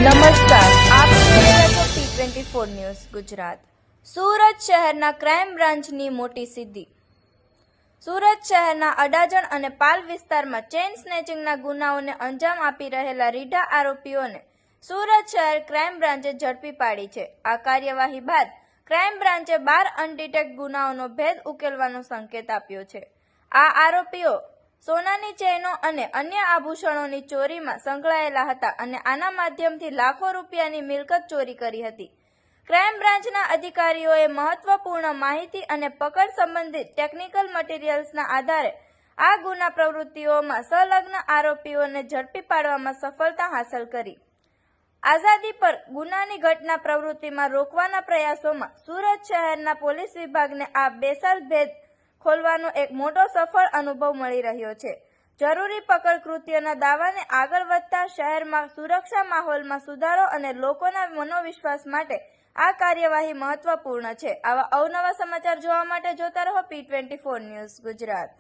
નમસ્કાર, આપ જોઈ રહ્યા છો P24 ન્યૂઝ ગુજરાત। સુરત શહેરના ક્રાઇમ બ્રાન્ચની મોટી સિદ્ધિ। સુરત શહેરના અડાજણ અને પાલ વિસ્તારમાં ચેઇન સ્નેચિંગના ગુનાઓને અંજામ આપી રહેલા રીઢા આરોપીઓને સુરત શહેર ક્રાઇમ બ્રાન્ચે ઝડપી પાડી છે। આ કાર્યવાહી બાદ ક્રાઇમ બ્રાન્ચે 12 અનડિટેક્ટ ગુનાઓનો ભેદ ઉકેલવાનો સંકેત આપ્યો છે। આ આરોપીઓ સોનાની ચેઇનો અને અન્ય આભૂષણોની ચોરીમાં સંકળાયેલા હતા અને આના માધ્યમથી લાખો રૂપિયાની મિલકત ચોરી કરી હતી। ક્રાઇમ બ્રાન્ચના અધિકારીઓએ મહત્વપૂર્ણ માહિતી અને પકડ સંબંધિત ટેકનિકલ મટીરિયલ્સના આધારે આ ગુના પ્રવૃત્તિઓમાં સંલગ્ન આરોપીઓને ઝડપી પાડવામાં સફળતા હાંસલ કરી। આઝાદી પર ગુનાની ઘટના પ્રવૃત્તિમાં રોકવાના પ્રયાસોમાં સુરત શહેરના પોલીસ વિભાગને આ બેસાલ ભેદ ખોલવાનો એક મોટો સફળ અનુભવ મળી રહ્યો છે। જરૂરી પકડ કૃત્યના દાવાને આગળ વધતા શહેરમાં સુરક્ષા માહોલમાં સુધારો અને લોકોના મનોવિશ્વાસ માટે આ કાર્યવાહી મહત્વપૂર્ણ છે। આવા અવનવા સમાચાર જોવા માટે જોતા રહો P24 ન્યૂઝ ગુજરાત।